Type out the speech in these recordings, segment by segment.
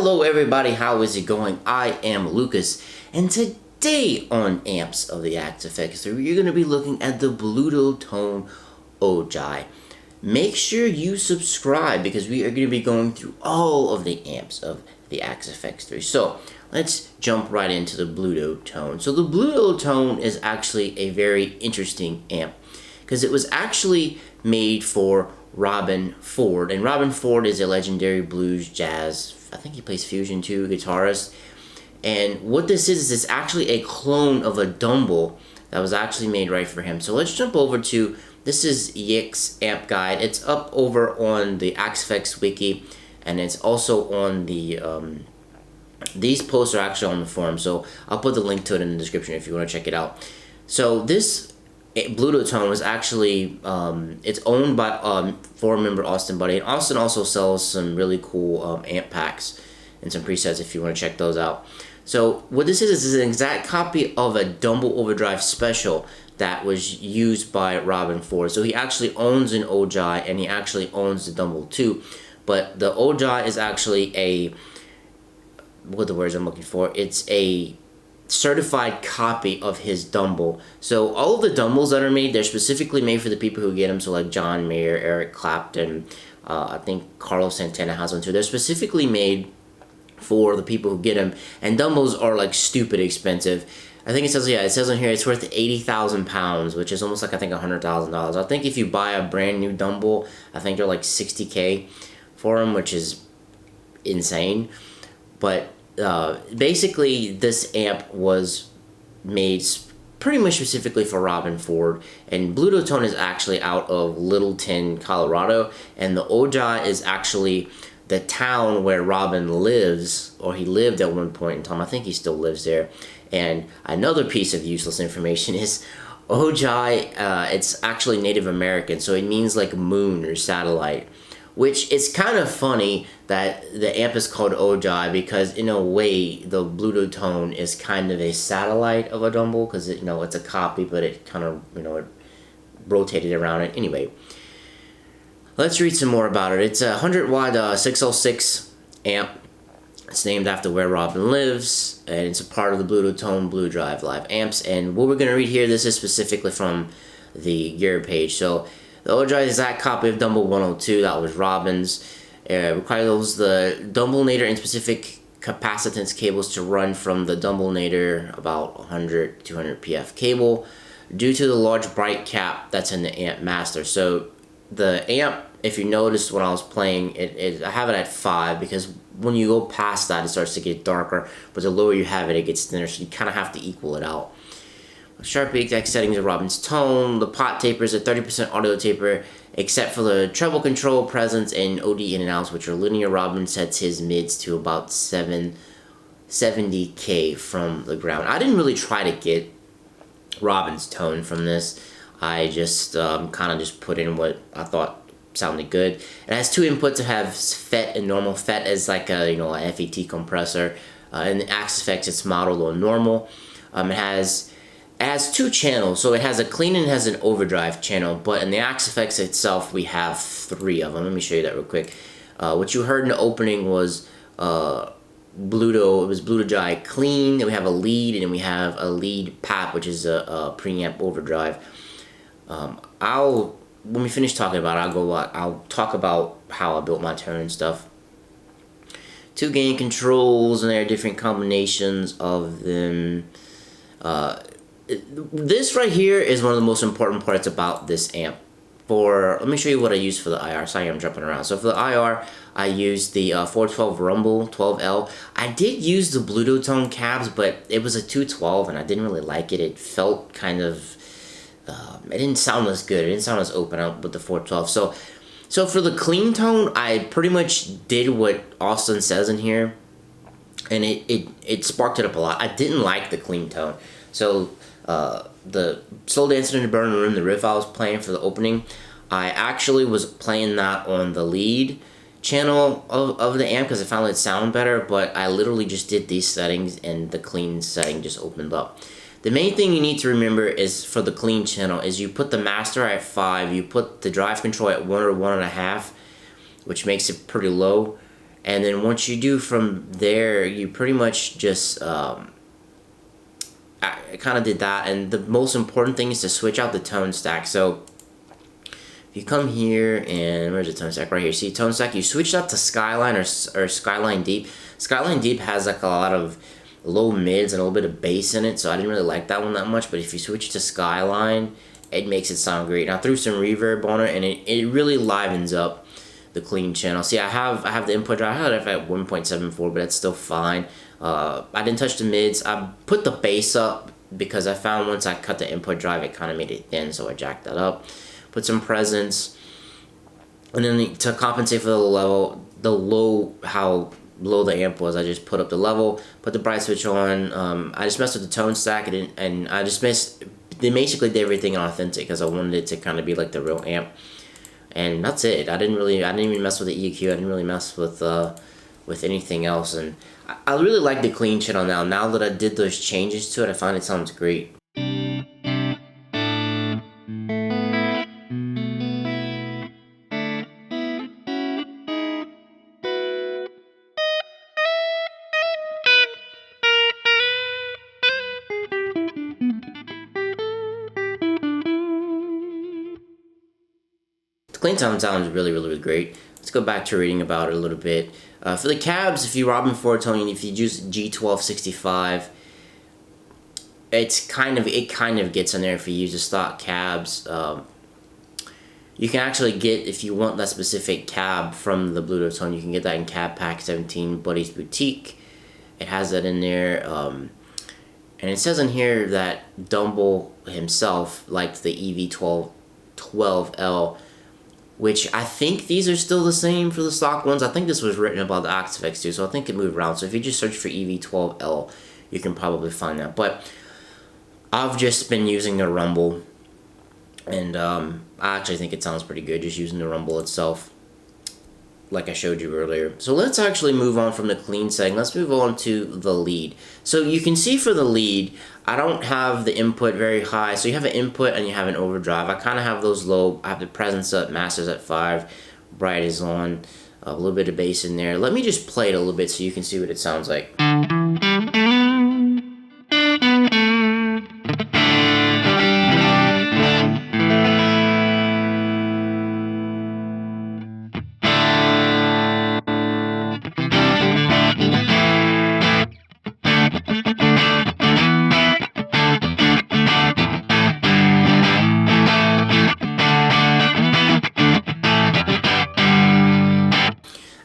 Hello everybody, how is it going? I am Lucas, and today on Amps of the Axe Effects, you're going to be looking at the Bludotone Ojai. Make sure you subscribe because we are going to be going through all of the amps of the Axe Effects 3. So let's jump right into the Bludotone. So the Bludotone is actually a very interesting amp because it was actually made for Robben Ford, and Robben Ford is a legendary blues jazz, I think he plays fusion too, guitarist. And what this is it's actually a clone of a Dumble that was actually made right for him. So let's jump over to, this is Yick's amp guide. It's up over on the Axe Effects wiki, and it's also on the these posts are actually on the forum, so I'll put the link to it in the description if you want to check it out. So this Bludotone was actually, it's owned by forum member Austin Buddy, and Austin also sells some really cool amp packs and some presets if you want to check those out. So what this is an exact copy of a Dumble Overdrive Special that was used by Robben Ford. So he actually owns an Ojai, and he actually owns the Dumble too, but the Ojai is actually a, what are the words I'm looking for, it's a certified copy of his Dumble. So all of the Dumbles that are made, they're specifically made for the people who get them. So like John Mayer, Eric Clapton, I think Carlos Santana has one too. They're specifically made for the people who get them, and Dumbles are like stupid expensive. I think it says, yeah, it says on here it's worth 80,000 pounds, which is almost like I think $100,000. I think if you buy a brand new Dumble, I think they're like 60K for them, which is insane. But basically this amp was made pretty much specifically for Robben Ford, and Bludotone is actually out of Littleton, Colorado, and the Ojai is actually the town where Robben lives, or he lived at one point in time. I think he still lives there. And another piece of useless information is Ojai, it's actually Native American, so it means like moon or satellite, which is kind of funny that the amp is called Ojai, because in a way the Bludotone is kind of a satellite of a Dumble, because it, it's a copy, but it kind of it rotated around it. Anyway, let's read some more about it. It's a 100 watt 606 amp. It's named after where Robben lives, and it's a part of the Bludotone Blue Drive Live amps. And what we're going to read here, this is specifically from the gear page. So the Ojai is that copy of Dumble 102 that was Robben's. Requires the Dumblenator and specific capacitance cables to run from the Dumblenator about 100 200 PF cable due to the large bright cap that's in the amp master. So the amp, if you noticed when I was playing it, I have it at 5 because when you go past that it starts to get darker, but the lower you have it, it gets thinner, so you kind of have to equal it out. Sharpie exact settings of Robben's tone. The pot taper is a 30% audio taper, except for the treble control, presence, and OD in and outs, which are linear. Robben sets his mids to about 70K from the ground. I didn't really try to get Robben's tone from this. I just kind of just put in what I thought sounded good. It has two inputs. It has FET and normal. FET is like a a FET compressor. In the Axe Effects, it's modeled on normal. It has two channels, so it has a clean and it has an overdrive channel, but in the Axe Effects itself, we have 3 of them. Let me show you that real quick. What you heard in the opening was Bludojai clean, then we have a lead, and then we have a lead PAP, which is a preamp overdrive. When we finish talking about it, I'll talk about how I built my tone and stuff. 2 gain controls, and there are different combinations of them. This right here is one of the most important parts about this amp. Let me show you what I used for the IR. Sorry, I'm jumping around. So for the IR, I used the 412 Rumble 12L. I did use the Bludotone cabs, but it was a 212, and I didn't really like it. It felt kind of, it didn't sound as good. It didn't sound as open out with the 412. So for the clean tone, I pretty much did what Austin says in here, and it sparked it up a lot. I didn't like the clean tone. So the Slow Dancing in the Burning Room, the riff I was playing for the opening, I actually was playing that on the lead channel of the amp because I found it sound better, but I literally just did these settings and the clean setting just opened up. The main thing you need to remember is for the clean channel is you put the master at 5, you put the drive control at 1 or 1.5, which makes it pretty low, And then once you do from there, you pretty much just I kind of did that. And the most important thing is to switch out the tone stack. So if you come here, and where's the tone stack? Right here. See tone stack? You switch that to Skyline or Skyline Deep. Skyline Deep has like a lot of low mids and a little bit of bass in it, so I didn't really like that one that much. But if you switch to Skyline, it makes it sound great. And I threw some reverb on it, and it really livens up the clean channel. See, I have the input drive. I had it at 1.74, but it's still fine. I didn't touch the mids. I put the bass up because I found once I cut the input drive, it kind of made it thin, so I jacked that up. Put some presence, and then to compensate for how low the amp was, I just put up the level, put the bright switch on. I just messed with the tone stack, and I just they basically did everything authentic because I wanted it to kind of be like the real amp. And that's it. I didn't even mess with the EQ. I didn't really mess with anything else. And I really like the clean channel now. Now that I did those changes to it, I find it sounds great. Clean tone sounds really, really, really great. Let's go back to reading about it a little bit. For the cabs, if you Robin Ford Tony, if you use G1265, it kind of gets in there if you use the stock cabs. You can actually get, if you want that specific cab from the Bludotone, you can get that in Cab Pack 17 Buddy's Boutique. It has that in there. And it says in here that Dumble himself liked the EV12L, which I think these are still the same for the stock ones. I think this was written about the Actifex too, so I think it moved around. So if you just search for EV12L, you can probably find that. But I've just been using the Rumble, and I actually think it sounds pretty good just using the Rumble itself, like I showed you earlier. So let's actually move on from the clean setting. Let's move on to the lead. So you can see for the lead, I don't have the input very high. So you have an input and you have an overdrive. I kind of have those low. I have the presence up, master's at 5, bright is on, a little bit of bass in there. Let me just play it a little bit so you can see what it sounds like.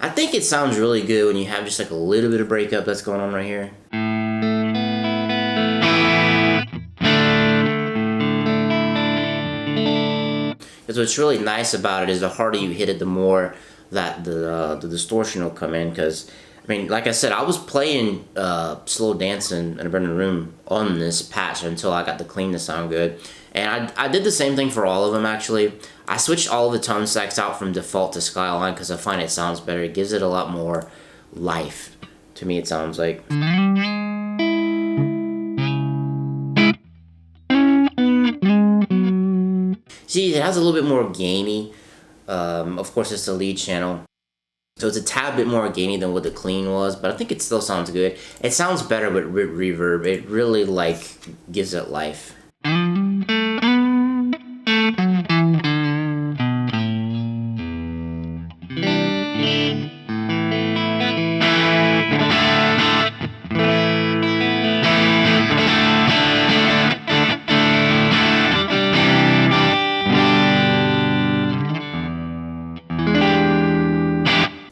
I think it sounds really good when you have just like a little bit of breakup that's going on right here. Because what's really nice about it is the harder you hit it, the more that the distortion will come in. Because, I mean, like I said, I was playing slow dancing in a burning room on this patch until I got the clean to sound good. And I did the same thing for all of them, actually. I switched all of the tone stacks out from default to Skyline because I find it sounds better. It gives it a lot more life. To me, it sounds like. See, it has a little bit more gainy. Of course, it's the lead channel. So it's a tad bit more gainy than what the clean was, but I think it still sounds good. It sounds better with reverb. It really, like, gives it life.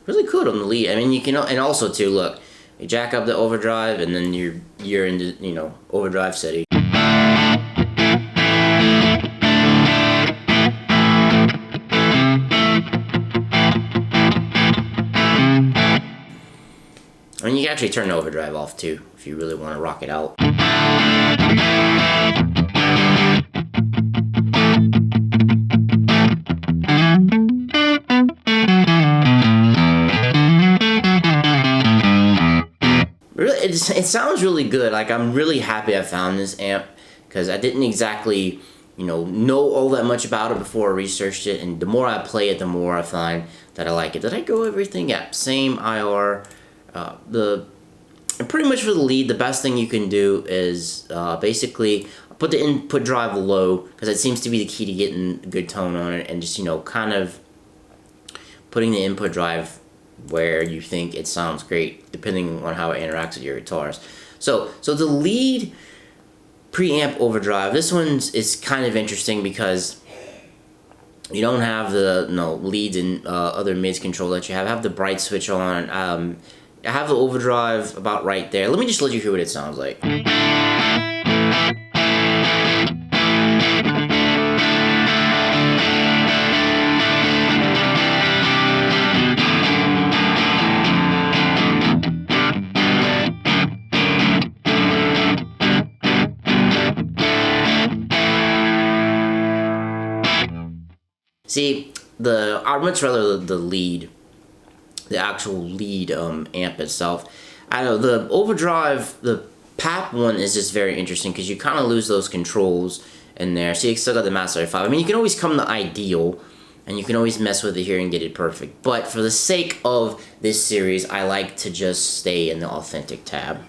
Really cool on the lead. I mean, you can, and also too, look, you jack up the overdrive, and then you're in the, you know, overdrive setting. I mean, you can actually turn the overdrive off too if you really want to rock it out. It sounds really good. Like, I'm really happy I found this amp because I didn't exactly know all that much about it before I researched it, and the more I play it, the more I find that I like it. Did I go everything? Yeah, same IR. And pretty much for the lead, the best thing you can do is basically put the input drive low, because it seems to be the key to getting a good tone on it, and just, kind of putting the input drive where you think it sounds great, depending on how it interacts with your guitars. So the lead preamp overdrive, this one is kind of interesting because you don't have the leads and other mids control that you have. I have the bright switch on. I have the overdrive about right there. Let me just let you hear what it sounds like. See, I'd much rather the lead, the actual lead amp itself. I know the overdrive, the PAP one is just very interesting because you kind of lose those controls in there. See, you still got the Master 5. I mean, you can always come to ideal, and you can always mess with it here and get it perfect. But for the sake of this series, I like to just stay in the authentic tab.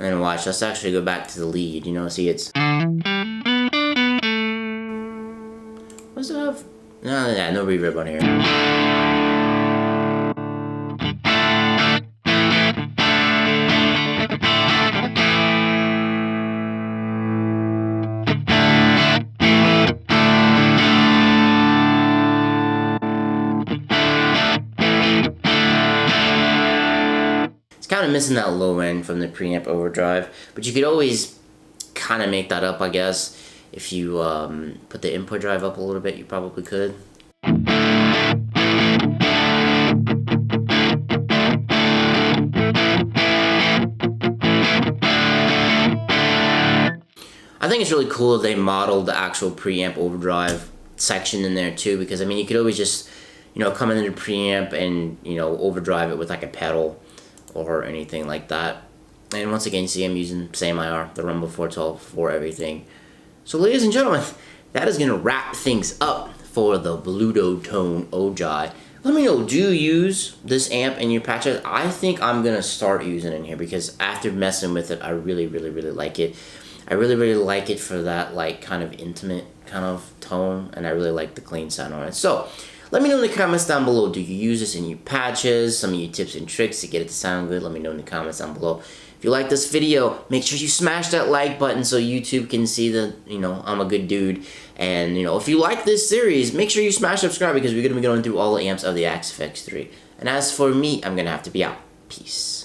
And watch, let's actually go back to the lead, see it's... What's it have? No reverb on here. Kind of missing that low end from the preamp overdrive, but you could always kind of make that up, I guess. If you put the input drive up a little bit, you probably could. I think it's really cool that they modeled the actual preamp overdrive section in there too, because I mean, you could always just come into the preamp and overdrive it with like a pedal or anything like that. And once again, you see I'm using same IR, the Rumble 412 for everything. So ladies and gentlemen, that is going to wrap things up for the Bludotone Ojai. Let me know, do you use this amp in your patches? I think I'm going to start using it in here because after messing with it, I really, really, really like it. I really, really like it for that like kind of intimate kind of tone, and I really like the clean sound on it. So let me know in the comments down below, do you use this in your patches, some of your tips and tricks to get it to sound good? Let me know in the comments down below. If you like this video, make sure you smash that like button so YouTube can see that, I'm a good dude. And, if you like this series, make sure you smash subscribe because we're going to be going through all the amps of the Axe FX3. And as for me, I'm going to have to be out. Peace.